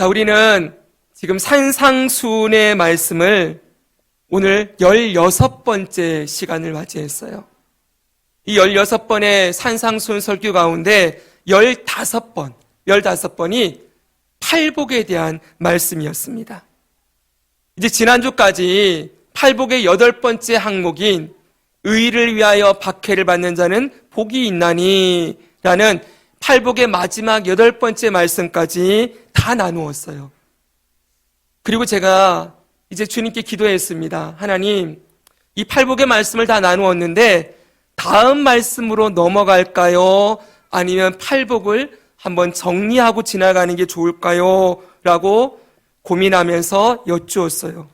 자, 우리는 지금 산상수훈의 말씀을 오늘 16번째 시간을 맞이했어요. 이 16번의 산상수훈 설교 가운데 15번이 팔복에 대한 말씀이었습니다. 이제 지난주까지 팔복의 8번째 항목인 의를 위하여 박해를 받는 자는 복이 있나니 라는 팔복의 마지막 8번째 말씀까지 다 나누었어요. 그리고 제가 이제 주님께 기도했습니다. 하나님, 이 팔복의 말씀을 다 나누었는데 다음 말씀으로 넘어갈까요? 아니면 팔복을 한번 정리하고 지나가는 게 좋을까요? 라고 고민하면서 여쭈었어요.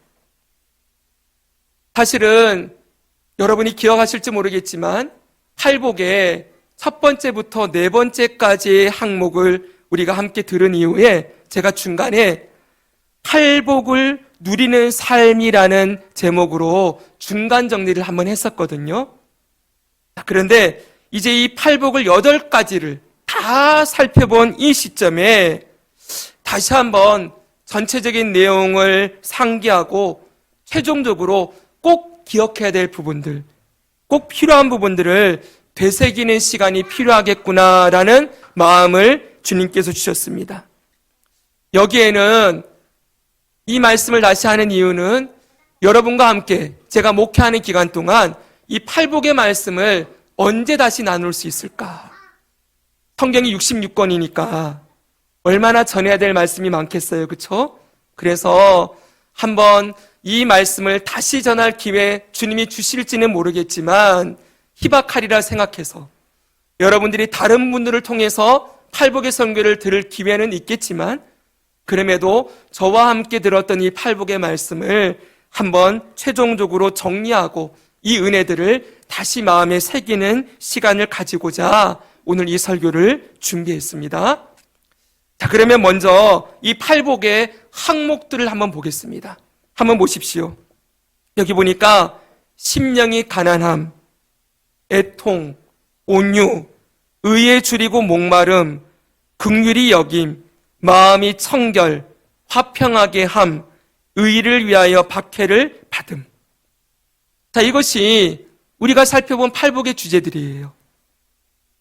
사실은 여러분이 기억하실지 모르겠지만 팔복의 첫 번째부터 네 번째까지의 항목을 우리가 함께 들은 이후에 제가 중간에 팔복을 누리는 삶이라는 제목으로 중간 정리를 한번 했었거든요. 그런데 이제 이 팔복을 8가지를 다 살펴본 이 시점에 다시 한번 전체적인 내용을 상기하고 최종적으로 꼭 기억해야 될 부분들, 꼭 필요한 부분들을 되새기는 시간이 필요하겠구나라는 마음을 주님께서 주셨습니다. 여기에는 이 말씀을 다시 하는 이유는 여러분과 함께 제가 목회하는 기간 동안 이 팔복의 말씀을 언제 다시 나눌 수 있을까? 성경이 66권이니까 얼마나 전해야 될 말씀이 많겠어요, 그렇죠? 그래서 한번 이 말씀을 다시 전할 기회 주님이 주실지는 모르겠지만 희박하리라 생각해서 여러분들이 다른 분들을 통해서 팔복의 선교를 들을 기회는 있겠지만 그럼에도 저와 함께 들었던 이 팔복의 말씀을 한번 최종적으로 정리하고 이 은혜들을 다시 마음에 새기는 시간을 가지고자 오늘 이 설교를 준비했습니다. 자, 그러면 먼저 이 팔복의 항목들을 한번 보겠습니다. 한번 보십시오. 여기 보니까 심령이 가난함, 애통, 온유, 의에 줄이고 목마름, 긍휼히 여김, 마음이 청결, 화평하게 함, 의를 위하여 박해를 받음. 자, 이것이 우리가 살펴본 팔복의 주제들이에요.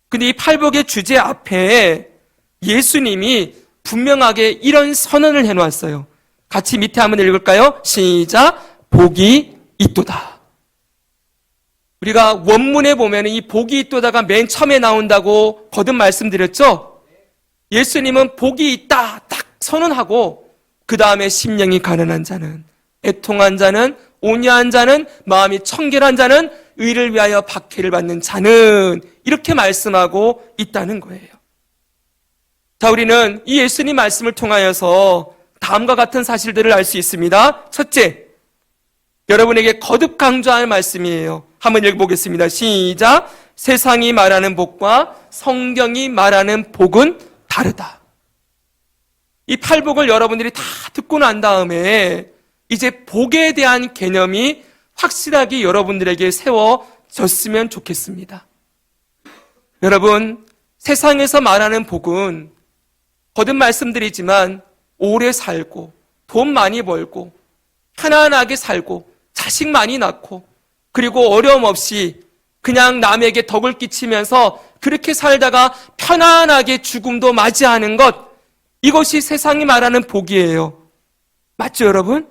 근데 이 팔복의 주제 앞에 예수님이 분명하게 이런 선언을 해놓았어요. 같이 밑에 한번 읽을까요? 시작! 복이 있도다. 우리가 원문에 보면 이 복이 있도다가 맨 처음에 나온다고 거듭 말씀드렸죠? 예수님은 복이 있다 딱 선언하고 그 다음에 심령이 가난한 자는, 애통한 자는, 온유한 자는, 마음이 청결한 자는, 의를 위하여 박해를 받는 자는 이렇게 말씀하고 있다는 거예요. 자, 우리는 이 예수님 말씀을 통하여서 다음과 같은 사실들을 알 수 있습니다. 첫째, 여러분에게 거듭 강조할 말씀이에요. 한번 읽어보겠습니다. 시작! 세상이 말하는 복과 성경이 말하는 복은 다르다. 이 팔복을 여러분들이 다 듣고 난 다음에 이제 복에 대한 개념이 확실하게 여러분들에게 세워졌으면 좋겠습니다. 여러분, 세상에서 말하는 복은 거듭 말씀드리지만 오래 살고 돈 많이 벌고 편안하게 살고 자식 많이 낳고 그리고 어려움 없이 그냥 남에게 덕을 끼치면서 그렇게 살다가 편안하게 죽음도 맞이하는 것, 이것이 세상이 말하는 복이에요. 맞죠, 여러분?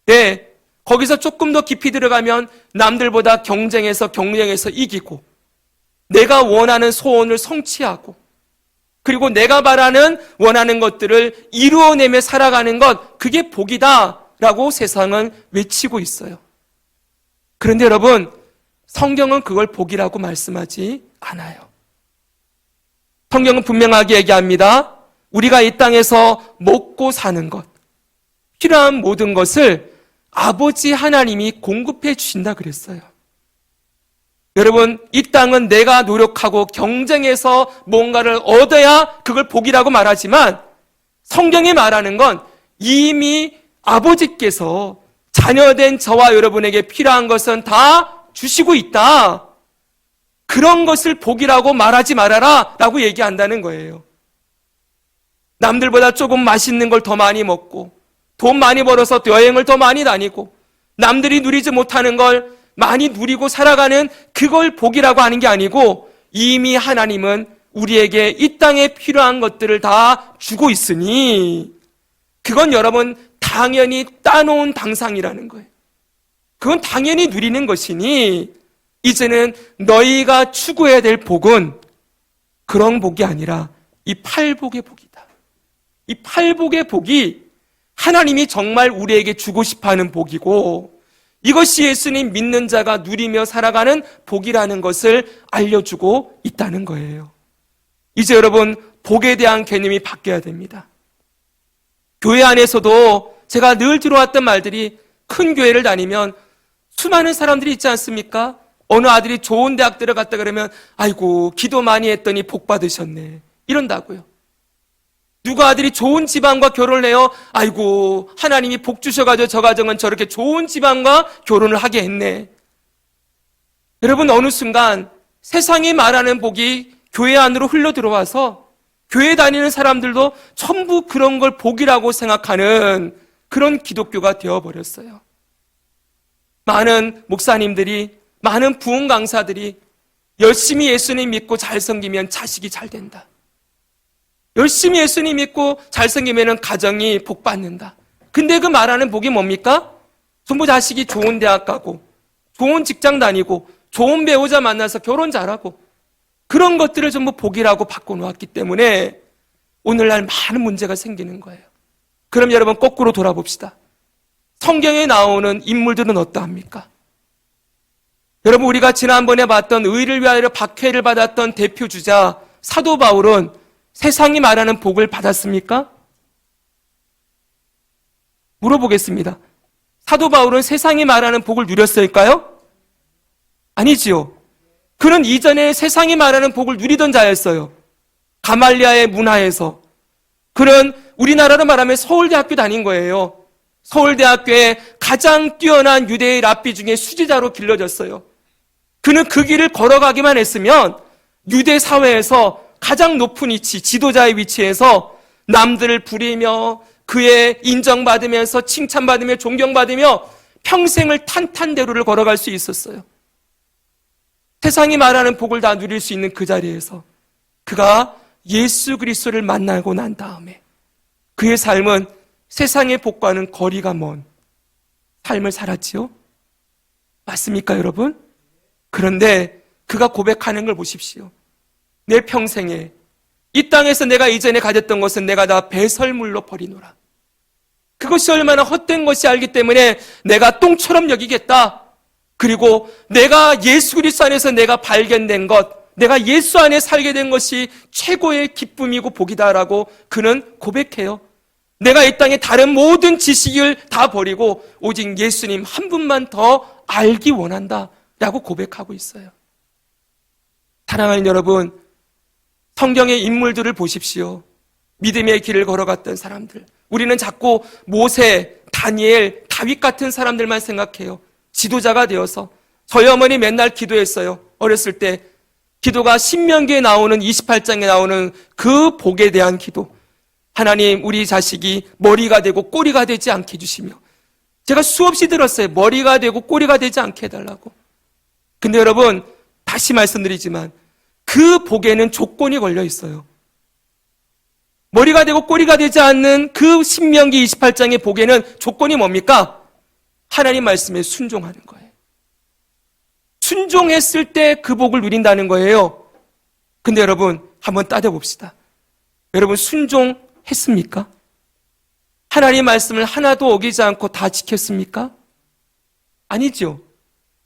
네. 거기서 조금 더 깊이 들어가면 남들보다 경쟁해서 이기고 내가 원하는 소원을 성취하고 그리고 내가 원하는 것들을 이루어내며 살아가는 것, 그게 복이다라고 세상은 외치고 있어요. 그런데 여러분, 성경은 그걸 복이라고 말씀하지 않아요. 성경은 분명하게 얘기합니다. 우리가 이 땅에서 먹고 사는 것, 필요한 모든 것을 아버지 하나님이 공급해 주신다 그랬어요. 여러분, 이 땅은 내가 노력하고 경쟁해서 뭔가를 얻어야 그걸 복이라고 말하지만 성경이 말하는 건 이미 아버지께서 자녀된 저와 여러분에게 필요한 것은 다 주시고 있다. 그런 것을 복이라고 말하지 말아라 라고 얘기한다는 거예요. 남들보다 조금 맛있는 걸 더 많이 먹고 돈 많이 벌어서 여행을 더 많이 다니고 남들이 누리지 못하는 걸 많이 누리고 살아가는 그걸 복이라고 하는 게 아니고 이미 하나님은 우리에게 이 땅에 필요한 것들을 다 주고 있으니 그건 여러분 당연히 따놓은 당상이라는 거예요. 그건 당연히 누리는 것이니 이제는 너희가 추구해야 될 복은 그런 복이 아니라 이 팔복의 복이다. 이 팔복의 복이 하나님이 정말 우리에게 주고 싶어하는 복이고 이것이 예수님 믿는 자가 누리며 살아가는 복이라는 것을 알려주고 있다는 거예요. 이제 여러분 복에 대한 개념이 바뀌어야 됩니다. 교회 안에서도 제가 늘 들어왔던 말들이 큰 교회를 다니면 수많은 사람들이 있지 않습니까? 어느 아들이 좋은 대학 들어갔다 그러면 아이고 기도 많이 했더니 복 받으셨네 이런다고요. 누가 아들이 좋은 집안과 결혼을 해요. 아이고 하나님이 복 주셔가지고 저 가정은 저렇게 좋은 집안과 결혼을 하게 했네. 여러분 어느 순간 세상이 말하는 복이 교회 안으로 흘러 들어와서 교회 다니는 사람들도 전부 그런 걸 복이라고 생각하는 그런 기독교가 되어버렸어요. 많은 목사님들이 많은 부흥 강사들이 열심히 예수님 믿고 잘 섬기면 자식이 잘 된다. 열심히 예수님 믿고 잘 섬기면 가정이 복 받는다. 근데 그 말하는 복이 뭡니까? 전부 자식이 좋은 대학 가고 좋은 직장 다니고 좋은 배우자 만나서 결혼 잘하고 그런 것들을 전부 복이라고 바꿔놓았기 때문에 오늘날 많은 문제가 생기는 거예요. 그럼 여러분 거꾸로 돌아봅시다. 성경에 나오는 인물들은 어떠합니까? 여러분 우리가 지난번에 봤던 의를 위하여 박해를 받았던 대표주자 사도 바울은 세상이 말하는 복을 받았습니까? 물어보겠습니다. 사도 바울은 세상이 말하는 복을 누렸을까요? 아니지요. 그는 이전에 세상이 말하는 복을 누리던 자였어요. 가말리아의 문화에서. 그는 우리나라로 말하면 서울대학교 다닌 거예요. 서울대학교에 가장 뛰어난 유대의 랍비 중에 수지자로 길러졌어요. 그는 그 길을 걸어가기만 했으면 유대 사회에서 가장 높은 위치, 지도자의 위치에서 남들을 부리며 그의 인정받으면서 칭찬받으며 존경받으며 평생을 탄탄대로를 걸어갈 수 있었어요. 세상이 말하는 복을 다 누릴 수 있는 그 자리에서 그가 예수 그리스도를 만나고 난 다음에 그의 삶은 세상의 복과는 거리가 먼 삶을 살았지요? 맞습니까, 여러분? 그런데 그가 고백하는 걸 보십시오. 내 평생에 이 땅에서 내가 이전에 가졌던 것은 내가 다 배설물로 버리노라. 그것이 얼마나 헛된 것이 알기 때문에 내가 똥처럼 여기겠다. 그리고 내가 예수 그리스도 안에서 내가 발견된 것, 내가 예수 안에 살게 된 것이 최고의 기쁨이고 복이다라고 그는 고백해요. 내가 이 땅에 다른 모든 지식을 다 버리고 오직 예수님 한 분만 더 알기 원한다 라고 고백하고 있어요. 사랑하는 여러분, 성경의 인물들을 보십시오. 믿음의 길을 걸어갔던 사람들. 우리는 자꾸 모세, 다니엘, 다윗 같은 사람들만 생각해요. 지도자가 되어서. 저희 어머니 맨날 기도했어요. 어렸을 때 기도가 신명기에 나오는 28장에 나오는 그 복에 대한 기도. 하나님, 우리 자식이 머리가 되고 꼬리가 되지 않게 해주시며. 제가 수없이 들었어요. 머리가 되고 꼬리가 되지 않게 해달라고. 근데 여러분, 다시 말씀드리지만 그 복에는 조건이 걸려 있어요. 머리가 되고 꼬리가 되지 않는 그 신명기 28장의 복에는 조건이 뭡니까? 하나님 말씀에 순종하는 거예요. 순종했을 때 그 복을 누린다는 거예요. 근데 여러분, 한번 따져봅시다. 여러분, 순종했습니까? 하나님 말씀을 하나도 어기지 않고 다 지켰습니까? 아니죠.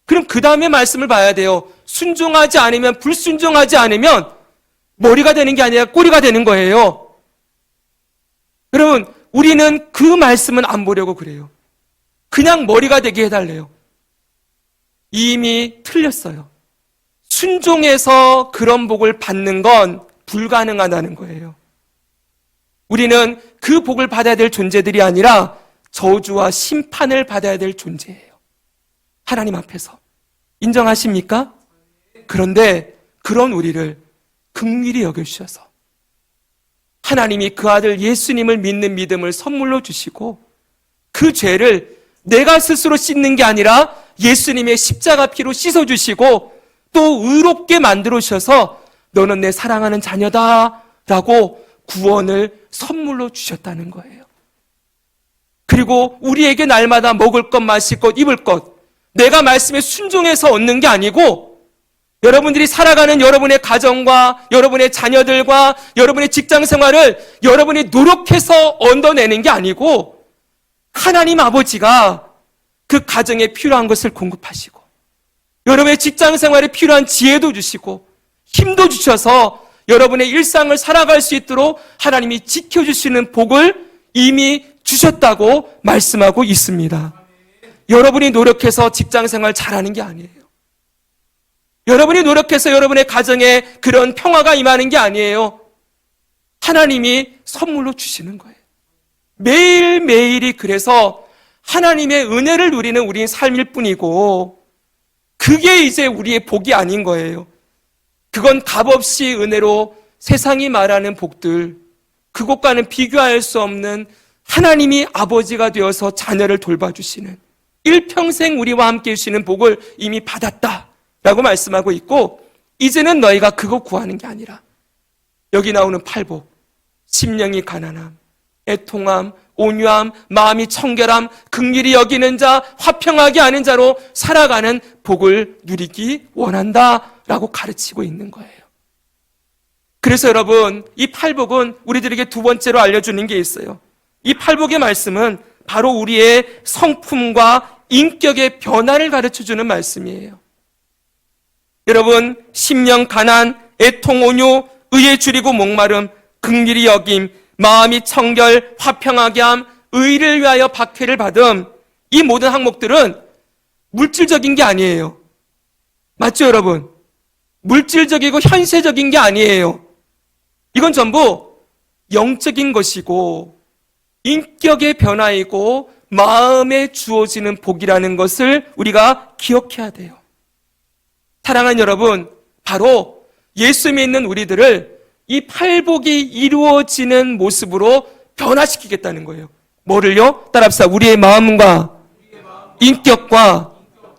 그럼 그 다음에 말씀을 봐야 돼요. 순종하지 않으면, 불순종하지 않으면 머리가 되는 게 아니라 꼬리가 되는 거예요. 여러분, 우리는 그 말씀은 안 보려고 그래요. 그냥 머리가 되게 해달래요. 이미 틀렸어요. 순종해서 그런 복을 받는 건 불가능하다는 거예요. 우리는 그 복을 받아야 될 존재들이 아니라 저주와 심판을 받아야 될 존재예요. 하나님 앞에서. 인정하십니까? 그런데 그런 우리를 긍휼히 여겨주셔서 하나님이 그 아들 예수님을 믿는 믿음을 선물로 주시고 그 죄를 내가 스스로 씻는 게 아니라 예수님의 십자가 피로 씻어주시고 또 의롭게 만들어 주셔서 너는 내 사랑하는 자녀다 라고 구원을 선물로 주셨다는 거예요. 그리고 우리에게 날마다 먹을 것, 마실 것, 입을 것, 내가 말씀에 순종해서 얻는 게 아니고 여러분들이 살아가는 여러분의 가정과 여러분의 자녀들과 여러분의 직장 생활을 여러분이 노력해서 얻어내는 게 아니고 하나님 아버지가 그 가정에 필요한 것을 공급하시고 여러분의 직장 생활에 필요한 지혜도 주시고 힘도 주셔서 여러분의 일상을 살아갈 수 있도록 하나님이 지켜주시는 복을 이미 주셨다고 말씀하고 있습니다. 여러분이 노력해서 직장 생활 잘하는 게 아니에요. 여러분이 노력해서 여러분의 가정에 그런 평화가 임하는 게 아니에요. 하나님이 선물로 주시는 거예요. 매일매일이 그래서 하나님의 은혜를 누리는 우리의 삶일 뿐이고 그게 이제 우리의 복이 아닌 거예요. 그건 값없이 은혜로 세상이 말하는 복들, 그것과는 비교할 수 없는 하나님이 아버지가 되어서 자녀를 돌봐주시는 일평생 우리와 함께 해주시는 복을 이미 받았다라고 말씀하고 있고 이제는 너희가 그거 구하는 게 아니라 여기 나오는 팔복, 심령이 가난함, 애통함, 온유함, 마음이 청결함, 긍휼히 여기는 자, 화평하게 하는 자로 살아가는 복을 누리기 원한다라고 가르치고 있는 거예요. 그래서 여러분, 이 팔복은 우리들에게 두 번째로 알려주는 게 있어요. 이 팔복의 말씀은 바로 우리의 성품과 인격의 변화를 가르쳐주는 말씀이에요. 여러분, 심령 가난, 애통 온유, 의에 줄이고 목마름, 긍휼히 여김, 마음이 청결, 화평하게 함, 의를 위하여 박해를 받음, 이 모든 항목들은 물질적인 게 아니에요. 맞죠, 여러분? 물질적이고 현세적인 게 아니에요. 이건 전부 영적인 것이고 인격의 변화이고 마음에 주어지는 복이라는 것을 우리가 기억해야 돼요. 사랑하는 여러분, 바로 예수 믿는 우리들을 이 팔복이 이루어지는 모습으로 변화시키겠다는 거예요. 뭐를요? 따라합시다. 우리의 마음과 인격과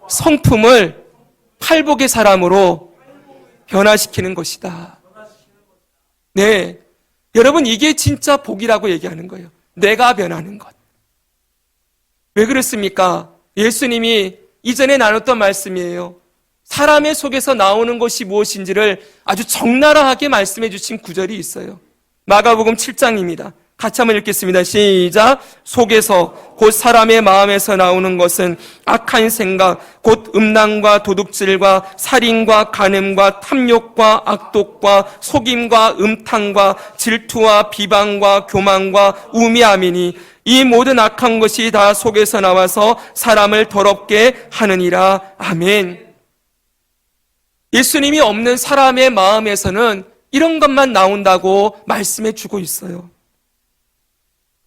성품을 팔복의 사람으로 변화시키는 것이다. 네, 여러분 이게 진짜 복이라고 얘기하는 거예요. 내가 변하는 것. 왜 그렇습니까? 예수님이 이전에 나눴던 말씀이에요. 사람의 속에서 나오는 것이 무엇인지를 아주 적나라하게 말씀해 주신 구절이 있어요. 마가복음 7장입니다. 같이 한번 읽겠습니다. 시작. 속에서 곧 사람의 마음에서 나오는 것은 악한 생각, 곧 음란과 도둑질과 살인과 간음과 탐욕과 악독과 속임과 음탕과 질투와 비방과 교만과 우매함이니 이 모든 악한 것이 다 속에서 나와서 사람을 더럽게 하느니라. 아멘. 예수님이 없는 사람의 마음에서는 이런 것만 나온다고 말씀해 주고 있어요.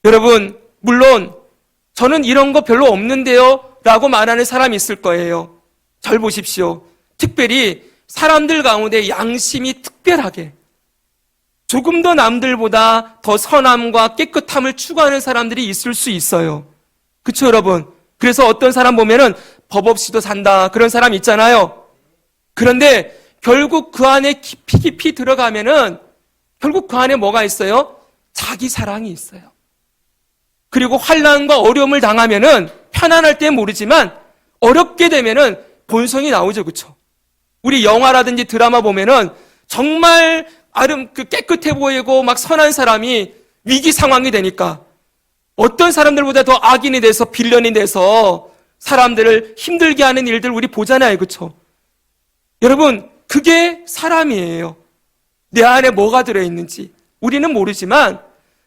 여러분, 물론 저는 이런 거 별로 없는데요 라고 말하는 사람이 있을 거예요. 절 보십시오. 특별히 사람들 가운데 양심이 특별하게 조금 더 남들보다 더 선함과 깨끗함을 추구하는 사람들이 있을 수 있어요. 그렇죠, 여러분? 그래서 어떤 사람 보면은 법 없이도 산다 그런 사람 있잖아요. 그런데 결국 그 안에 깊이 들어가면은 결국 그 안에 뭐가 있어요? 자기 사랑이 있어요. 그리고 환난과 어려움을 당하면은 편안할 때 모르지만 어렵게 되면은 본성이 나오죠, 그렇죠? 우리 영화라든지 드라마 보면은 정말 깨끗해 보이고 막 선한 사람이 위기 상황이 되니까 어떤 사람들보다 더 악인이 돼서 빌런이 돼서 사람들을 힘들게 하는 일들 우리 보잖아요, 그렇죠? 여러분, 그게 사람이에요. 내 안에 뭐가 들어있는지 우리는 모르지만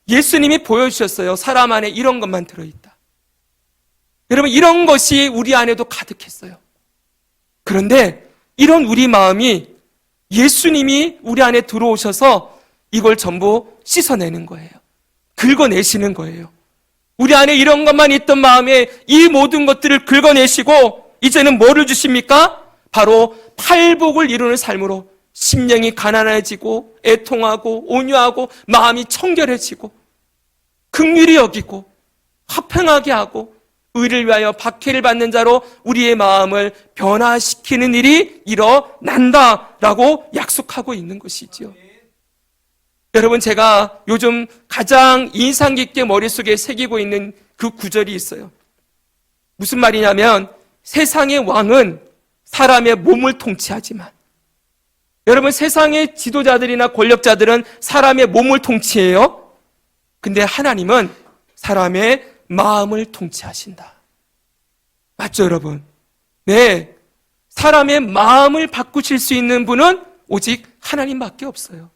예수님이 보여주셨어요. 사람 안에 이런 것만 들어있다. 여러분, 이런 것이 우리 안에도 가득했어요. 그런데 이런 우리 마음이 예수님이 우리 안에 들어오셔서 이걸 전부 씻어내는 거예요. 긁어내시는 거예요. 우리 안에 이런 것만 있던 마음에 이 모든 것들을 긁어내시고 이제는 뭐를 주십니까? 바로 팔복을 이루는 삶으로 심령이 가난해지고 애통하고 온유하고 마음이 청결해지고 긍휼히 여기고 화평하게 하고 의를 위하여 박해를 받는 자로 우리의 마음을 변화시키는 일이 일어난다라고 약속하고 있는 것이지요. 여러분, 제가 요즘 가장 인상 깊게 머릿속에 새기고 있는 그 구절이 있어요. 무슨 말이냐면 세상의 왕은 사람의 몸을 통치하지만, 여러분, 세상의 지도자들이나 권력자들은 사람의 몸을 통치해요. 근데 하나님은 사람의 마음을 통치하신다. 맞죠, 여러분? 네. 사람의 마음을 바꾸실 수 있는 분은 오직 하나님밖에 없어요.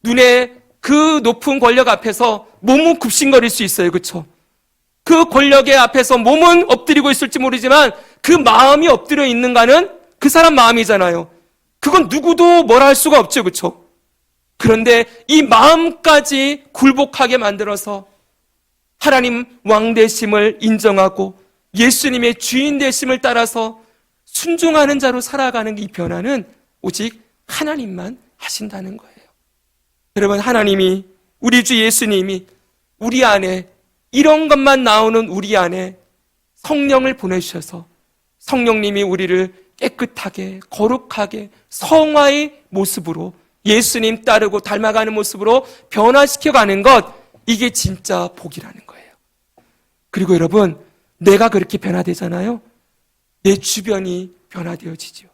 눈에 그 높은 권력 앞에서 몸은 굽신거릴 수 있어요. 그렇죠? 그 권력의 앞에서 몸은 엎드리고 있을지 모르지만 그 마음이 엎드려 있는가는 그 사람 마음이잖아요. 그건 누구도 뭐라 할 수가 없죠. 그렇죠? 그런데 이 마음까지 굴복하게 만들어서 하나님 왕 되심을 인정하고 예수님의 주인 되심을 따라서 순종하는 자로 살아가는 이 변화는 오직 하나님만 하신다는 거예요. 여러분, 하나님이, 우리 주 예수님이 우리 안에, 이런 것만 나오는 우리 안에 성령을 보내주셔서 성령님이 우리를 깨끗하게 거룩하게 성화의 모습으로, 예수님 따르고 닮아가는 모습으로 변화시켜가는 것, 이게 진짜 복이라는 거예요. 그리고 여러분, 내가 그렇게 변화되잖아요. 내 주변이 변화되어지죠.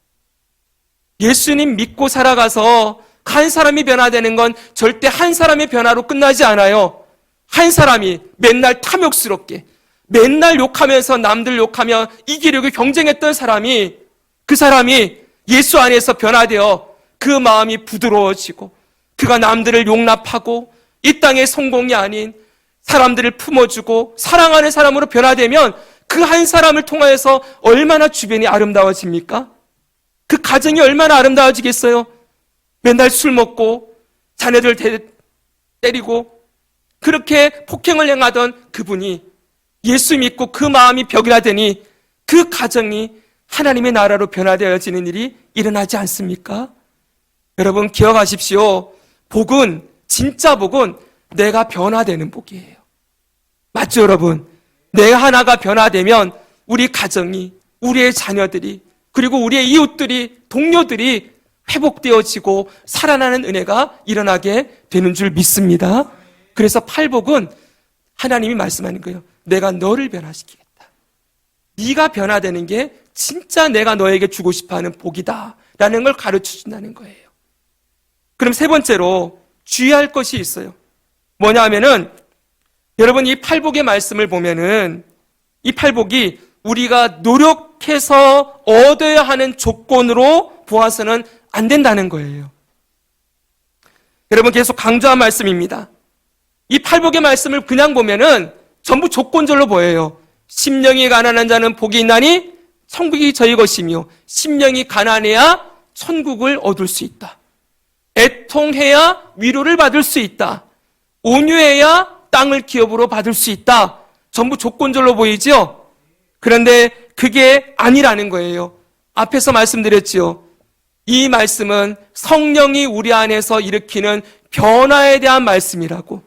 예수님 믿고 살아가서 한 사람이 변화되는 건 절대 한 사람의 변화로 끝나지 않아요. 한 사람이 맨날 탐욕스럽게, 맨날 욕하면서 남들 욕하며 이기려고 경쟁했던 사람이, 그 사람이 예수 안에서 변화되어 그 마음이 부드러워지고 그가 남들을 용납하고 이 땅의 성공이 아닌 사람들을 품어주고 사랑하는 사람으로 변화되면 그 한 사람을 통하여서 얼마나 주변이 아름다워집니까? 그 가정이 얼마나 아름다워지겠어요? 맨날 술 먹고 자녀들 때리고 그렇게 폭행을 행하던 그분이 예수 믿고 그 마음이 벽이라되니 그 가정이 하나님의 나라로 변화되어지는 일이 일어나지 않습니까? 여러분, 기억하십시오. 복은, 진짜 복은 내가 변화되는 복이에요. 맞죠, 여러분? 내 하나가 변화되면 우리 가정이, 우리의 자녀들이, 그리고 우리의 이웃들이, 동료들이 회복되어지고 살아나는 은혜가 일어나게 되는 줄 믿습니다. 그래서 팔복은 하나님이 말씀하는 거예요. 내가 너를 변화시키겠다. 네가 변화되는 게 진짜 내가 너에게 주고 싶어하는 복이다 라는 걸 가르쳐준다는 거예요. 그럼 세 번째로 주의할 것이 있어요. 뭐냐 하면은, 여러분, 이 팔복의 말씀을 보면은 이 팔복이 우리가 노력해서 얻어야 하는 조건으로 보아서는 안 된다는 거예요. 여러분, 계속 강조한 말씀입니다. 이 팔복의 말씀을 그냥 보면은 전부 조건절로 보여요. 심령이 가난한 자는 복이 있나니 천국이 저희 것이며, 심령이 가난해야 천국을 얻을 수 있다. 애통해야 위로를 받을 수 있다. 온유해야 땅을 기업으로 받을 수 있다. 전부 조건절로 보이죠? 그런데 그게 아니라는 거예요. 앞에서 말씀드렸죠. 이 말씀은 성령이 우리 안에서 일으키는 변화에 대한 말씀이라고.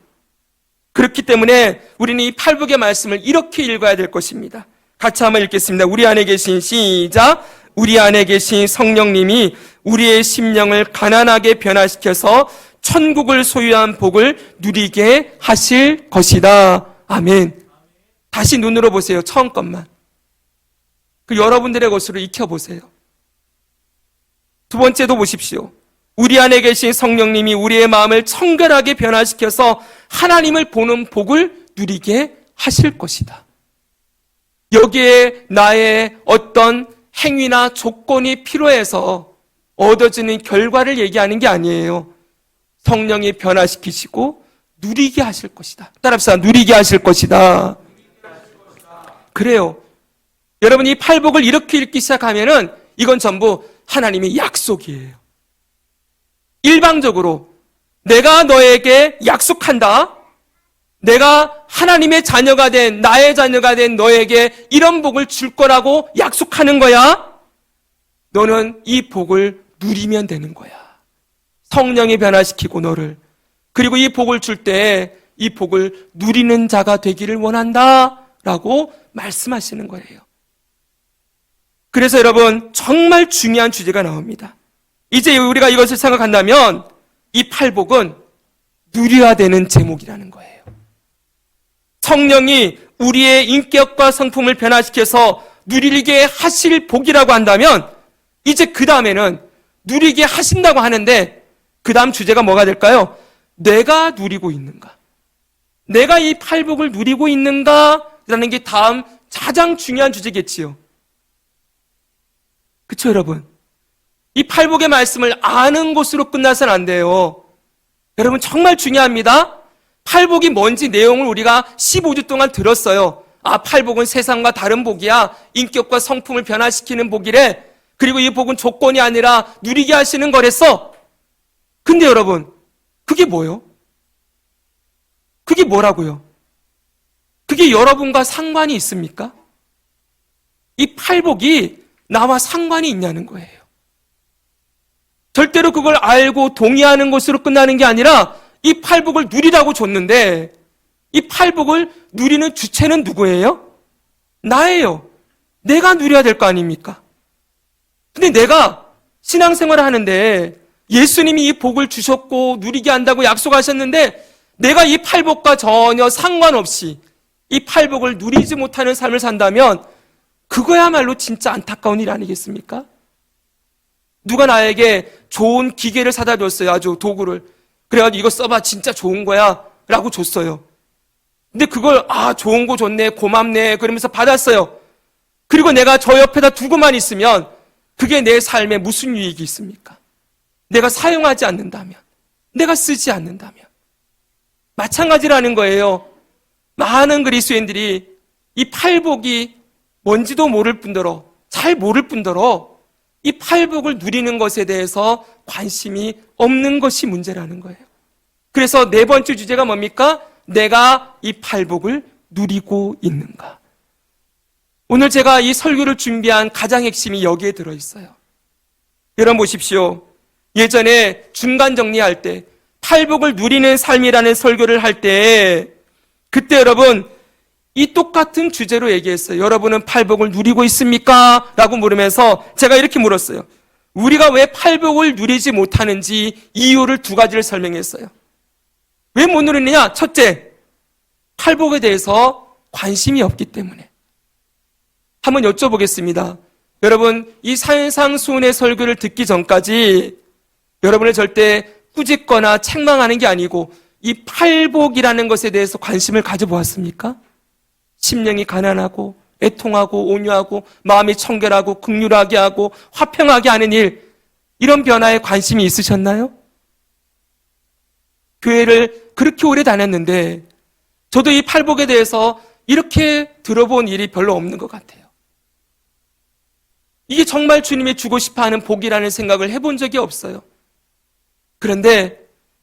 그렇기 때문에 우리는 이 팔복의 말씀을 이렇게 읽어야 될 것입니다. 같이 한번 읽겠습니다. 우리 안에 계신, 시작. 우리 안에 계신 성령님이 우리의 심령을 가난하게 변화시켜서 천국을 소유한 복을 누리게 하실 것이다. 아멘. 다시 눈으로 보세요. 처음 것만. 그 여러분들의 것으로 익혀보세요. 두 번째도 보십시오. 우리 안에 계신 성령님이 우리의 마음을 청결하게 변화시켜서 하나님을 보는 복을 누리게 하실 것이다. 여기에 나의 어떤 행위나 조건이 필요해서 얻어지는 결과를 얘기하는 게 아니에요. 성령이 변화시키시고 누리게 하실 것이다. 따라합시다. 누리게 하실 것이다. 그래요. 여러분, 이 팔복을 이렇게 읽기 시작하면은 이건 전부 하나님의 약속이에요. 일방적으로 내가 너에게 약속한다. 내가 하나님의 자녀가 된, 나의 자녀가 된 너에게 이런 복을 줄 거라고 약속하는 거야. 너는 이 복을 누리면 되는 거야. 성령이 변화시키고 너를, 그리고 이 복을 줄 때 이 복을 누리는 자가 되기를 원한다 라고 말씀하시는 거예요. 그래서 여러분, 정말 중요한 주제가 나옵니다. 이제 우리가 이것을 생각한다면 이 팔복은 누려야 되는 제목이라는 거예요. 성령이 우리의 인격과 성품을 변화시켜서 누리게 하실 복이라고 한다면 이제 그 다음에는 누리게 하신다고 하는데 그 다음 주제가 뭐가 될까요? 내가 누리고 있는가? 내가 이 팔복을 누리고 있는가? 라는 게 다음 가장 중요한 주제겠지요. 그쵸, 여러분? 이 팔복의 말씀을 아는 것으로 끝나서는 안 돼요. 여러분, 정말 중요합니다. 팔복이 뭔지 내용을 우리가 15주 동안 들었어요. 아, 팔복은 세상과 다른 복이야. 인격과 성품을 변화시키는 복이래. 그리고 이 복은 조건이 아니라 누리게 하시는 거랬어. 근데 여러분, 그게 뭐예요? 그게 뭐라고요? 그게 여러분과 상관이 있습니까? 이 팔복이 나와 상관이 있냐는 거예요. 절대로 그걸 알고 동의하는 것으로 끝나는 게 아니라 이 팔복을 누리라고 줬는데 이 팔복을 누리는 주체는 누구예요? 나예요. 내가 누려야 될 거 아닙니까? 근데 내가 신앙생활을 하는데 예수님이 이 복을 주셨고 누리게 한다고 약속하셨는데 내가 이 팔복과 전혀 상관없이 이 팔복을 누리지 못하는 삶을 산다면 그거야말로 진짜 안타까운 일 아니겠습니까? 누가 나에게 좋은 기계를 사다 줬어요. 아주 도구를. 그래가지고 이거 써봐. 진짜 좋은 거야. 라고 줬어요. 근데 그걸 좋은 거 줬네. 고맙네. 그러면서 받았어요. 그리고 내가 저 옆에다 두고만 있으면 그게 내 삶에 무슨 유익이 있습니까? 내가 사용하지 않는다면, 내가 쓰지 않는다면. 마찬가지라는 거예요. 많은 그리스도인들이 이 팔복이 뭔지도 모를 뿐더러, 잘 모를 뿐더러 이 팔복을 누리는 것에 대해서 관심이 없는 것이 문제라는 거예요. 그래서 네 번째 주제가 뭡니까? 내가 이 팔복을 누리고 있는가? 오늘 제가 이 설교를 준비한 가장 핵심이 여기에 들어있어요. 여러분 보십시오. 예전에 중간 정리할 때 팔복을 누리는 삶이라는 설교를 할 때 그때 여러분 이 똑같은 주제로 얘기했어요. 여러분은 팔복을 누리고 있습니까? 라고 물으면서 제가 이렇게 물었어요. 우리가 왜 팔복을 누리지 못하는지 이유를 두 가지를 설명했어요. 왜 못 누리느냐? 첫째, 팔복에 대해서 관심이 없기 때문에. 한번 여쭤보겠습니다. 여러분, 이 산상수훈의 설교를 듣기 전까지 여러분은 절대 꾸짖거나 책망하는 게 아니고 이 팔복이라는 것에 대해서 관심을 가져보았습니까? 심령이 가난하고 애통하고 온유하고 마음이 청결하고 긍휼하게 하고 화평하게 하는 일, 이런 변화에 관심이 있으셨나요? 교회를 그렇게 오래 다녔는데 저도 이 팔복에 대해서 이렇게 들어본 일이 별로 없는 것 같아요. 이게 정말 주님이 주고 싶어하는 복이라는 생각을 해본 적이 없어요. 그런데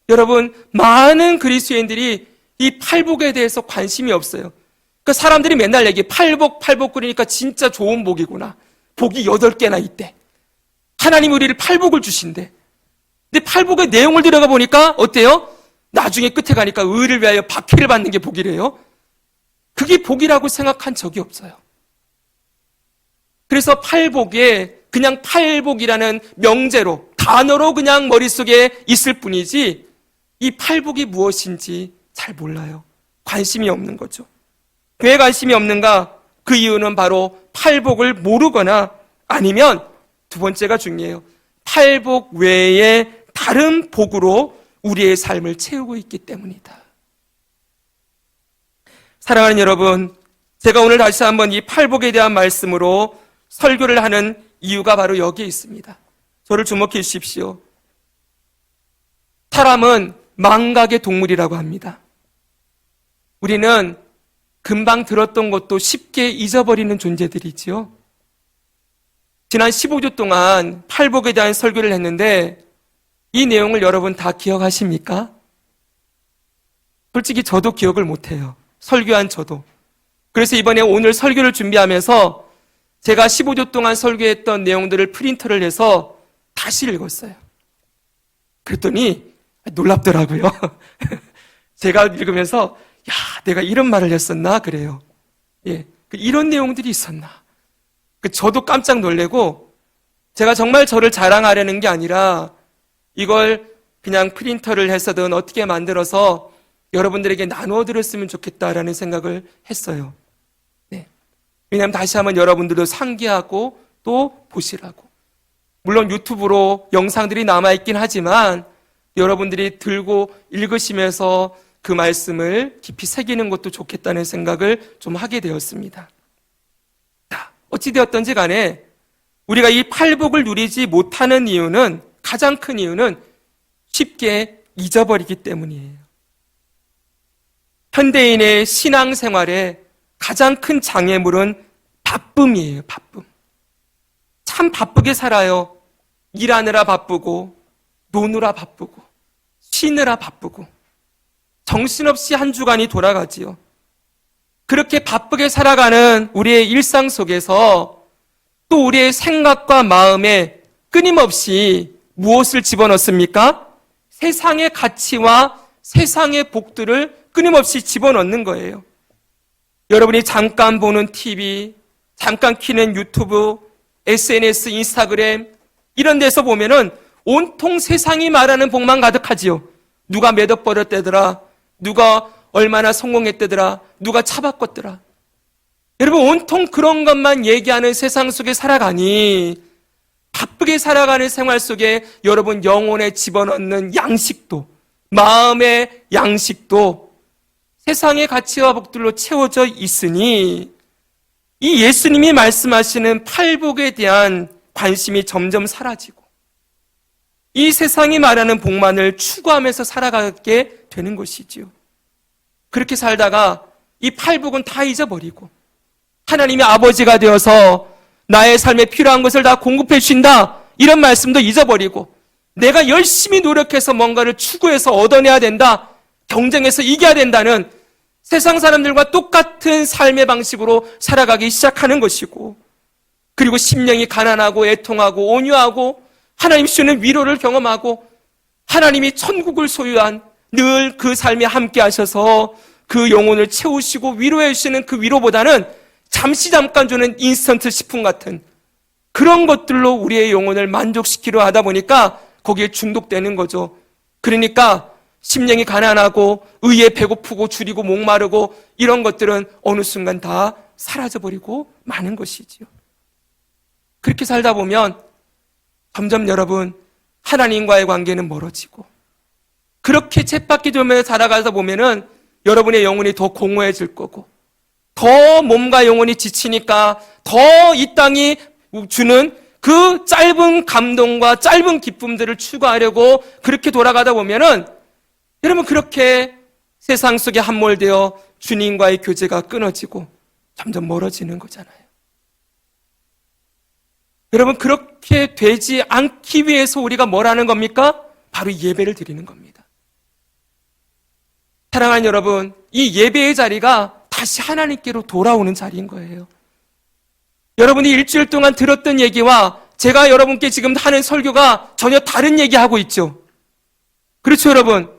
여러분, 많은 그리스도인들이 이 팔복에 대해서 관심이 없어요. 그러니까 사람들이 맨날 얘기해. 팔복 그러니까 진짜 좋은 복이구나. 복이 8개나 있대. 하나님이 우리를 팔복을 주신대. 근데 팔복의 내용을 들어가 보니까 어때요? 나중에 끝에 가니까 의를 위하여 박해를 받는 게 복이래요. 그게 복이라고 생각한 적이 없어요. 그래서 팔복에 그냥 팔복이라는 명제로, 단어로 그냥 머릿속에 있을 뿐이지 이 팔복이 무엇인지 잘 몰라요. 관심이 없는 거죠. 왜 관심이 없는가? 그 이유는 바로 팔복을 모르거나 아니면 두 번째가 중요해요. 팔복 외에 다른 복으로 우리의 삶을 채우고 있기 때문이다. 사랑하는 여러분, 제가 오늘 다시 한번 이 팔복에 대한 말씀으로 설교를 하는 이유가 바로 여기에 있습니다. 저를 주목해 주십시오. 사람은 망각의 동물이라고 합니다. 우리는 금방 들었던 것도 쉽게 잊어버리는 존재들이지요. 지난 15주 동안 팔복에 대한 설교를 했는데 이 내용을 여러분 다 기억하십니까? 솔직히 저도 기억을 못해요. 설교한 저도. 그래서 이번에 오늘 설교를 준비하면서 제가 15주 동안 설교했던 내용들을 프린터를 해서 다 다시 읽었어요. 그랬더니 놀랍더라고요. 제가 읽으면서 야, 내가 이런 말을 했었나 그래요. 예, 이런 내용들이 있었나. 저도 깜짝 놀래고 제가 정말 저를 자랑하려는 게 아니라 이걸 그냥 프린터를 해서든 어떻게 만들어서 여러분들에게 나누어 드렸으면 좋겠다라는 생각을 했어요. 네. 왜냐하면 다시 한번 여러분들도 상기하고 또 보시라고. 물론 유튜브로 영상들이 남아있긴 하지만 여러분들이 들고 읽으시면서 그 말씀을 깊이 새기는 것도 좋겠다는 생각을 좀 하게 되었습니다. 자, 어찌되었던지 간에 우리가 이 팔복을 누리지 못하는 이유는, 가장 큰 이유는 쉽게 잊어버리기 때문이에요. 현대인의 신앙생활에 가장 큰 장애물은 바쁨이에요. 바쁨. 참 바쁘게 살아요. 일하느라 바쁘고, 노느라 바쁘고, 쉬느라 바쁘고, 정신없이 한 주간이 돌아가지요. 그렇게 바쁘게 살아가는 우리의 일상 속에서 또 우리의 생각과 마음에 끊임없이 무엇을 집어넣습니까? 세상의 가치와 세상의 복들을 끊임없이 집어넣는 거예요. 여러분이 잠깐 보는 TV, 잠깐 키는 유튜브, SNS, 인스타그램 이런 데서 보면은 온통 세상이 말하는 복만 가득하지요. 누가 몇 억 벌었대더라, 누가 얼마나 성공했대더라, 누가 차 바꿨더라. 여러분, 온통 그런 것만 얘기하는 세상 속에 살아가니 바쁘게 살아가는 생활 속에 여러분 영혼에 집어넣는 양식도, 마음의 양식도 세상의 가치와 복들로 채워져 있으니 이 예수님이 말씀하시는 팔복에 대한 관심이 점점 사라지고 이 세상이 말하는 복만을 추구하면서 살아가게 되는 것이지요. 그렇게 살다가 이 팔복은 다 잊어버리고 하나님의 아버지가 되어서 나의 삶에 필요한 것을 다 공급해 주신다, 이런 말씀도 잊어버리고 내가 열심히 노력해서 뭔가를 추구해서 얻어내야 된다, 경쟁해서 이겨야 된다는 세상 사람들과 똑같은 삶의 방식으로 살아가기 시작하는 것이고, 그리고 심령이 가난하고 애통하고 온유하고 하나님 주시는 위로를 경험하고 하나님이 천국을 소유한 늘 그 삶에 함께 하셔서 그 영혼을 채우시고 위로해 주시는 그 위로보다는 잠깐 주는 인스턴트 식품 같은 그런 것들로 우리의 영혼을 만족시키려 하다 보니까 거기에 중독되는 거죠. 그러니까 심령이 가난하고 의에 배고프고 줄이고 목마르고 이런 것들은 어느 순간 다 사라져버리고 마는 것이지요. 그렇게 살다 보면 점점 여러분 하나님과의 관계는 멀어지고, 그렇게 쳇바퀴 돌면서 살아가다 보면은 여러분의 영혼이 더 공허해질 거고, 더 몸과 영혼이 지치니까 더 이 땅이 주는 그 짧은 감동과 짧은 기쁨들을 추구하려고 그렇게 돌아가다 보면은 여러분 그렇게 세상 속에 함몰되어 주님과의 교제가 끊어지고 점점 멀어지는 거잖아요. 여러분 그렇게 되지 않기 위해서 우리가 뭘 하는 겁니까? 바로 예배를 드리는 겁니다. 사랑하는 여러분, 이 예배의 자리가 다시 하나님께로 돌아오는 자리인 거예요. 여러분이 일주일 동안 들었던 얘기와 제가 여러분께 지금 하는 설교가 전혀 다른 얘기하고 있죠. 그렇죠, 여러분?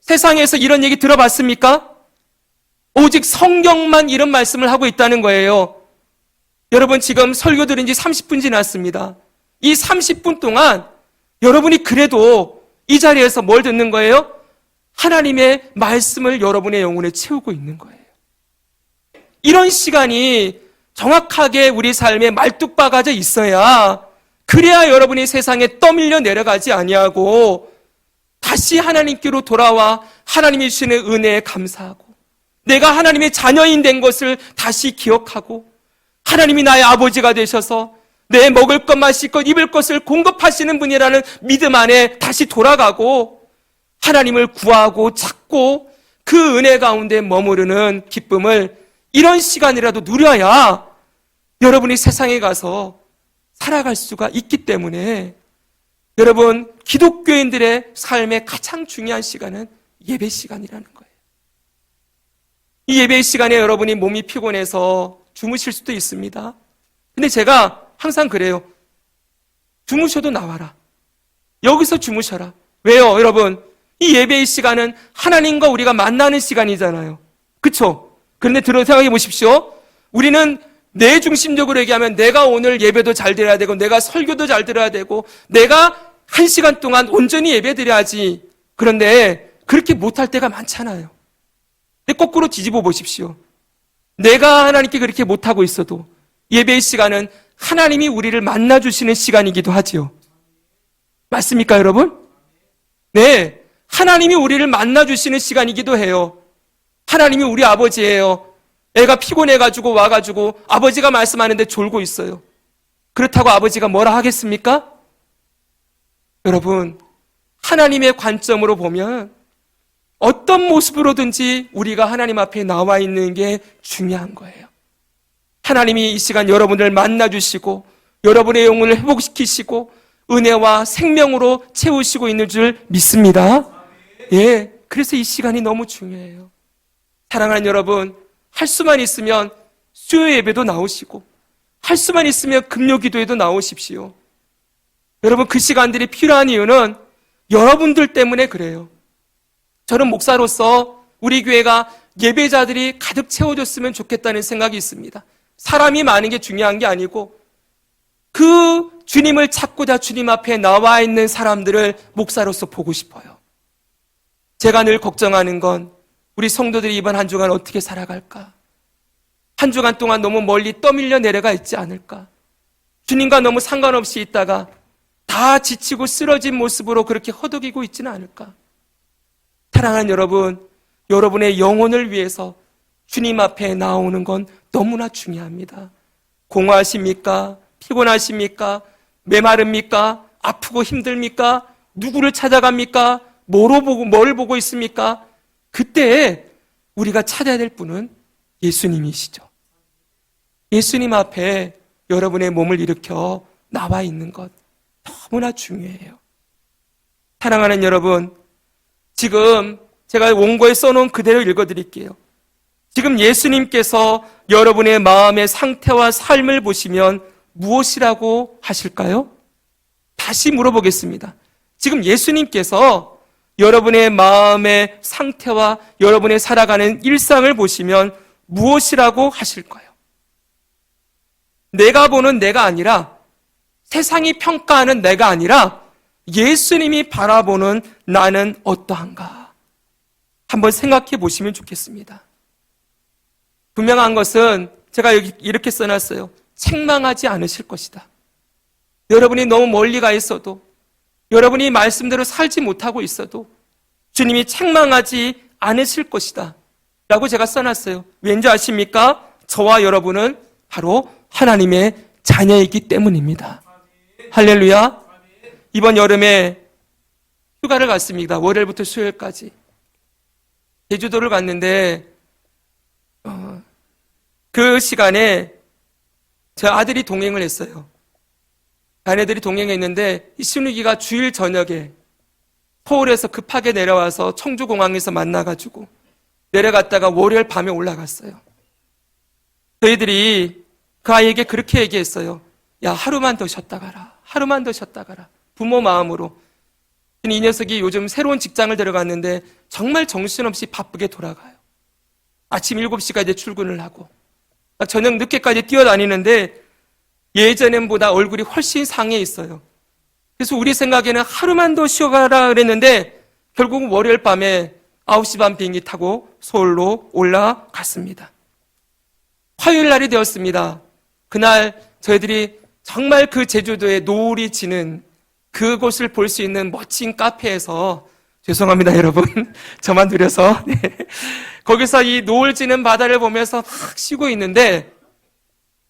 세상에서 이런 얘기 들어봤습니까? 오직 성경만 이런 말씀을 하고 있다는 거예요. 여러분 지금 설교 들은 지 30분 지났습니다. 이 30분 동안 여러분이 그래도 이 자리에서 뭘 듣는 거예요? 하나님의 말씀을 여러분의 영혼에 채우고 있는 거예요. 이런 시간이 정확하게 우리 삶에 말뚝박아져 있어야, 그래야 여러분이 세상에 떠밀려 내려가지 아니하고 다시 하나님께로 돌아와 하나님이 주시는 은혜에 감사하고 내가 하나님의 자녀인 된 것을 다시 기억하고 하나님이 나의 아버지가 되셔서 내 먹을 것, 마실 것, 입을 것을 공급하시는 분이라는 믿음 안에 다시 돌아가고 하나님을 구하고 찾고 그 은혜 가운데 머무르는 기쁨을 이런 시간이라도 누려야 여러분이 세상에 가서 살아갈 수가 있기 때문에 여러분 기독교인들의 삶의 가장 중요한 시간은 예배 시간이라는 거예요. 이 예배 시간에 여러분이 몸이 피곤해서 주무실 수도 있습니다. 근데 제가 항상 그래요. 주무셔도 나와라. 여기서 주무셔라. 왜요, 여러분? 이 예배의 시간은 하나님과 우리가 만나는 시간이잖아요. 그쵸? 그런데 생각해 보십시오. 우리는 내 중심적으로 얘기하면 내가 오늘 예배도 잘 드려야 되고 내가 설교도 잘 들어야 되고 내가 1시간 동안 온전히 예배 드려야지. 그런데 그렇게 못할 때가 많잖아요. 근데 거꾸로 뒤집어 보십시오. 내가 하나님께 그렇게 못하고 있어도 예배의 시간은 하나님이 우리를 만나주시는 시간이기도 하지요. 맞습니까, 여러분? 네. 하나님이 우리를 만나주시는 시간이기도 해요. 하나님이 우리 아버지예요. 애가 피곤해가지고 와가지고 아버지가 말씀하는데 졸고 있어요. 그렇다고 아버지가 뭐라 하겠습니까? 여러분, 하나님의 관점으로 보면 어떤 모습으로든지 우리가 하나님 앞에 나와 있는 게 중요한 거예요. 하나님이 이 시간 여러분을 만나주시고 여러분의 영혼을 회복시키시고 은혜와 생명으로 채우시고 있는 줄 믿습니다. 예, 그래서 이 시간이 너무 중요해요. 사랑하는 여러분, 할 수만 있으면 수요 예배도 나오시고 할 수만 있으면 금요 기도에도 나오십시오. 여러분, 그 시간들이 필요한 이유는 여러분들 때문에 그래요. 저는 목사로서 우리 교회가 예배자들이 가득 채워졌으면 좋겠다는 생각이 있습니다. 사람이 많은 게 중요한 게 아니고 그 주님을 찾고자 주님 앞에 나와 있는 사람들을 목사로서 보고 싶어요. 제가 늘 걱정하는 건 우리 성도들이 이번 한 주간 어떻게 살아갈까? 한 주간 동안 너무 멀리 떠밀려 내려가 있지 않을까? 주님과 너무 상관없이 있다가 다 지치고 쓰러진 모습으로 그렇게 허덕이고 있지는 않을까? 사랑하는 여러분, 여러분의 영혼을 위해서 주님 앞에 나오는 건 너무나 중요합니다. 공허하십니까? 피곤하십니까? 메마릅니까? 아프고 힘듭니까? 누구를 찾아갑니까? 뭘 보고 있습니까? 그때 우리가 찾아야 될 분은 예수님이시죠. 예수님 앞에 여러분의 몸을 일으켜 나와 있는 것 너무나 중요해요. 사랑하는 여러분, 지금 제가 원고에 써놓은 그대로 읽어드릴게요. 지금 예수님께서 여러분의 마음의 상태와 삶을 보시면 무엇이라고 하실까요? 다시 물어보겠습니다. 지금 예수님께서 여러분의 마음의 상태와 여러분의 살아가는 일상을 보시면 무엇이라고 하실까요? 내가 보는 내가 아니라, 세상이 평가하는 내가 아니라 예수님이 바라보는 나는 어떠한가? 한번 생각해 보시면 좋겠습니다. 분명한 것은 제가 여기 이렇게 써놨어요. 책망하지 않으실 것이다. 여러분이 너무 멀리 가 있어도, 여러분이 말씀대로 살지 못하고 있어도 주님이 책망하지 않으실 것이다 라고 제가 써놨어요. 왠지 아십니까? 저와 여러분은 바로 하나님의 자녀이기 때문입니다. 할렐루야. 이번 여름에 휴가를 갔습니다. 월요일부터 수요일까지 제주도를 갔는데 그 시간에 제 아들이 동행을 했어요. 아내들이 동행했는데 이 신우기가 주일 저녁에 서울에서 급하게 내려와서 청주공항에서 만나가지고 내려갔다가 월요일 밤에 올라갔어요. 저희들이 그 아이에게 그렇게 얘기했어요. 야, 하루만 더 쉬었다 가라. 하루만 더 쉬었다 가라. 부모 마음으로. 이 녀석이 요즘 새로운 직장을 들어갔는데 정말 정신없이 바쁘게 돌아가요. 아침 7시까지 출근을 하고 저녁 늦게까지 뛰어다니는데 예전보다 얼굴이 훨씬 상해 있어요. 그래서 우리 생각에는 하루만 더 쉬어가라 그랬는데 결국 월요일 밤에 9시 반 비행기 타고 서울로 올라갔습니다. 화요일 날이 되었습니다. 그날 저희들이 정말 그 제주도의 노을이 지는 그곳을 볼 수 있는 멋진 카페에서, 죄송합니다 여러분, 저만 드려서 네. 거기서 이 노을 지는 바다를 보면서 막 쉬고 있는데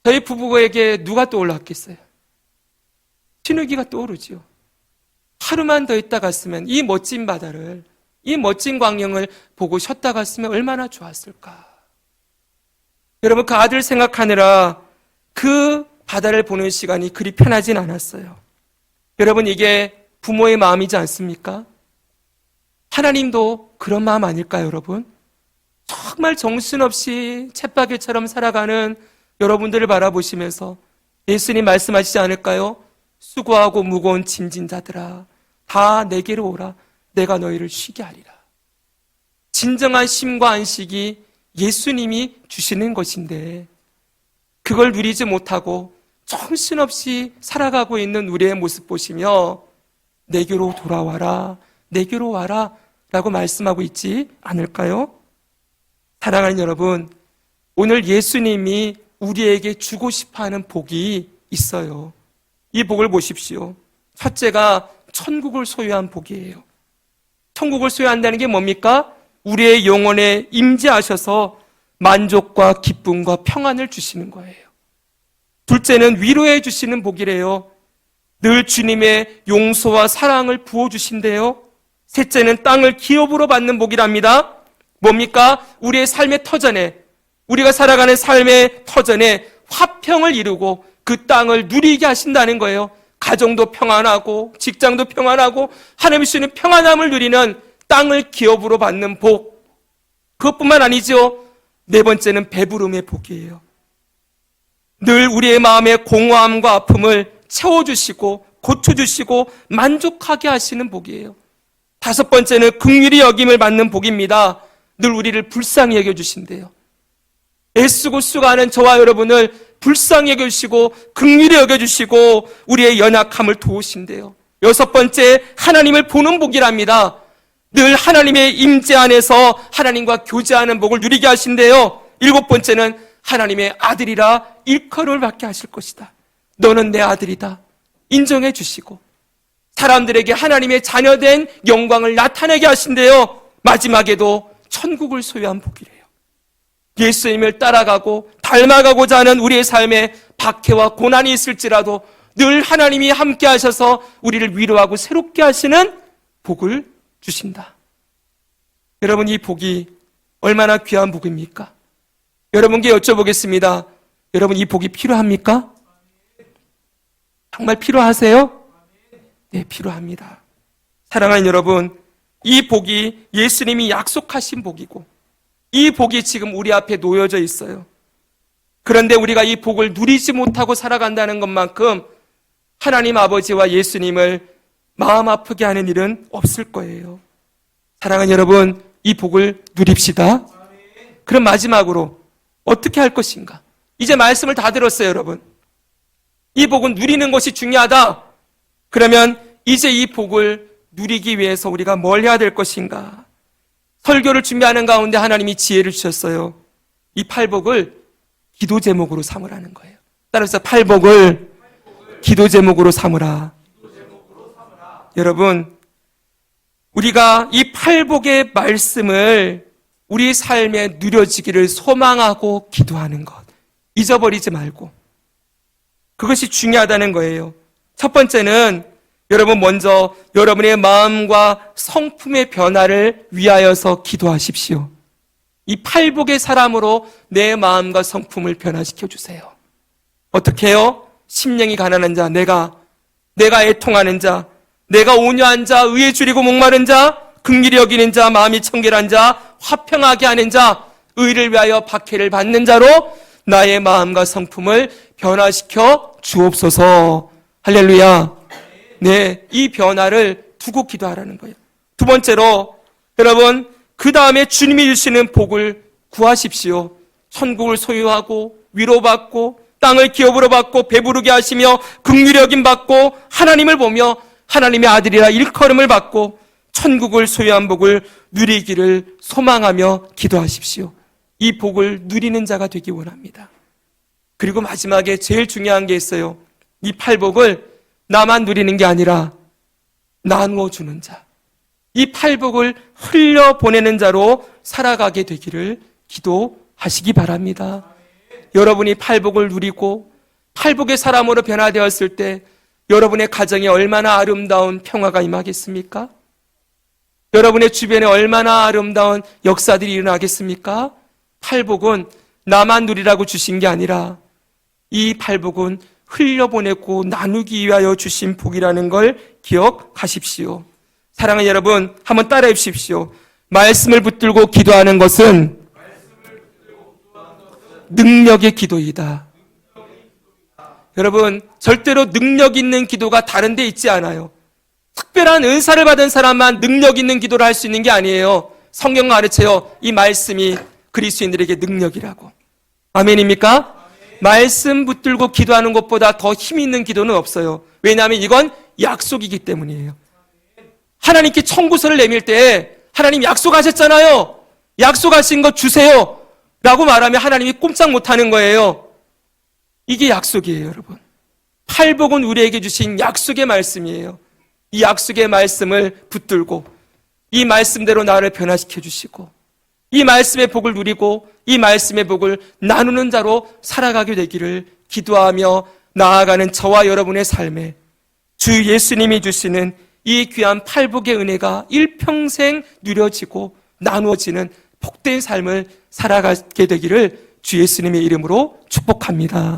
저희 부부에게 누가 떠올랐겠어요? 신우기가 떠오르지요. 하루만 더 있다 갔으면 이 멋진 바다를, 이 멋진 광경을 보고 쉬었다 갔으면 얼마나 좋았을까. 여러분, 그 아들 생각하느라 그 바다를 보는 시간이 그리 편하진 않았어요. 여러분, 이게 부모의 마음이지 않습니까? 하나님도 그런 마음 아닐까요, 여러분? 정말 정신없이 쳇바퀴처럼 살아가는 여러분들을 바라보시면서 예수님 말씀하시지 않을까요? 수고하고 무거운 짐진 자들아, 다 내게로 오라. 내가 너희를 쉬게 하리라. 진정한 쉼과 안식이 예수님이 주시는 것인데 그걸 누리지 못하고 정신없이 살아가고 있는 우리의 모습 보시며 내게로 돌아와라, 내게로 와라 라고 말씀하고 있지 않을까요? 사랑하는 여러분, 오늘 예수님이 우리에게 주고 싶어하는 복이 있어요. 이 복을 보십시오. 첫째가 천국을 소유한 복이에요. 천국을 소유한다는 게 뭡니까? 우리의 영혼에 임재하셔서 만족과 기쁨과 평안을 주시는 거예요. 둘째는 위로해 주시는 복이래요. 늘 주님의 용서와 사랑을 부어주신대요. 셋째는 땅을 기업으로 받는 복이랍니다. 뭡니까? 우리의 삶의 터전에, 우리가 살아가는 삶의 터전에 화평을 이루고 그 땅을 누리게 하신다는 거예요. 가정도 평안하고 직장도 평안하고 하나님이 주시는 평안함을 누리는 땅을 기업으로 받는 복. 그것뿐만 아니죠. 네 번째는 배부름의 복이에요. 늘 우리의 마음의 공허함과 아픔을 채워주시고 고쳐주시고 만족하게 하시는 복이에요. 다섯 번째는 긍휼히 여김을 받는 복입니다. 늘 우리를 불쌍히 여겨주신대요. 애쓰고 수고하는 저와 여러분을 불쌍히 여겨주시고 긍휼히 여겨주시고 우리의 연약함을 도우신대요. 여섯 번째, 하나님을 보는 복이랍니다. 늘 하나님의 임재 안에서 하나님과 교제하는 복을 누리게 하신대요. 일곱 번째는 하나님의 아들이라 일컬음을 받게 하실 것이다. 너는 내 아들이다 인정해 주시고 사람들에게 하나님의 자녀된 영광을 나타내게 하신대요. 마지막에도 천국을 소유한 복이래요. 예수님을 따라가고 닮아가고자 하는 우리의 삶에 박해와 고난이 있을지라도 늘 하나님이 함께 하셔서 우리를 위로하고 새롭게 하시는 복을 주신다. 여러분, 이 복이 얼마나 귀한 복입니까? 여러분께 여쭤보겠습니다. 여러분, 이 복이 필요합니까? 정말 필요하세요? 네, 필요합니다. 사랑하는 여러분, 이 복이 예수님이 약속하신 복이고 이 복이 지금 우리 앞에 놓여져 있어요. 그런데 우리가 이 복을 누리지 못하고 살아간다는 것만큼 하나님 아버지와 예수님을 마음 아프게 하는 일은 없을 거예요. 사랑하는 여러분, 이 복을 누립시다. 그럼 마지막으로 어떻게 할 것인가? 이제 말씀을 다 들었어요, 여러분. 이 복은 누리는 것이 중요하다. 그러면 이제 이 복을 누리기 위해서 우리가 뭘 해야 될 것인가? 설교를 준비하는 가운데 하나님이 지혜를 주셨어요. 이 팔복을 기도 제목으로 삼으라는 거예요. 따라서 팔복을 기도 제목으로 삼으라. 여러분, 우리가 이 팔복의 말씀을 우리 삶에 누려지기를 소망하고 기도하는 것, 잊어버리지 말고 그것이 중요하다는 거예요. 첫 번째는 여러분 먼저 여러분의 마음과 성품의 변화를 위하여서 기도하십시오. 이 팔복의 사람으로 내 마음과 성품을 변화시켜 주세요. 어떻게 해요? 심령이 가난한 자, 내가 애통하는 자, 내가 온유한 자, 의에 줄이고 목마른 자, 긍휼히 여기는 자, 마음이 청결한 자, 화평하게 하는 자, 의를 위하여 박해를 받는 자로 나의 마음과 성품을 변화시켜 주옵소서. 할렐루야. 네, 이 변화를 두고 기도하라는 거예요. 두 번째로 여러분, 그 다음에 주님이 주시는 복을 구하십시오. 천국을 소유하고 위로받고 땅을 기업으로 받고 배부르게 하시며 긍휼히 여김 받고 하나님을 보며 하나님의 아들이라 일컬음을 받고 천국을 소유한 복을 누리기를 소망하며 기도하십시오. 이 복을 누리는 자가 되기 원합니다. 그리고 마지막에 제일 중요한 게 있어요. 이 팔복을 나만 누리는 게 아니라 나누어 주는 자, 이 팔복을 흘려보내는 자로 살아가게 되기를 기도하시기 바랍니다. 여러분이 팔복을 누리고 팔복의 사람으로 변화되었을 때 여러분의 가정에 얼마나 아름다운 평화가 임하겠습니까? 여러분의 주변에 얼마나 아름다운 역사들이 일어나겠습니까? 팔복은 나만 누리라고 주신 게 아니라 이 팔복은 흘려보내고 나누기 위하여 주신 복이라는 걸 기억하십시오. 사랑하는 여러분, 한번 따라해 주십시오. 말씀을 붙들고 기도하는 것은 능력의 기도이다. 여러분, 절대로 능력 있는 기도가 다른 데 있지 않아요. 특별한 은사를 받은 사람만 능력 있는 기도를 할 수 있는 게 아니에요. 성경 가르쳐요. 이 말씀이 그리스도인들에게 능력이라고. 아멘입니까? 말씀 붙들고 기도하는 것보다 더 힘 있는 기도는 없어요. 왜냐하면 이건 약속이기 때문이에요. 하나님께 청구서를 내밀 때 하나님 약속하셨잖아요. 약속하신 것 주세요 라고 말하면 하나님이 꼼짝 못하는 거예요. 이게 약속이에요, 여러분. 팔복은 우리에게 주신 약속의 말씀이에요. 이 약속의 말씀을 붙들고 이 말씀대로 나를 변화시켜 주시고 이 말씀의 복을 누리고 이 말씀의 복을 나누는 자로 살아가게 되기를 기도하며 나아가는 저와 여러분의 삶에 주 예수님이 주시는 이 귀한 팔복의 은혜가 일평생 누려지고 나누어지는 복된 삶을 살아가게 되기를 주 예수님의 이름으로 축복합니다.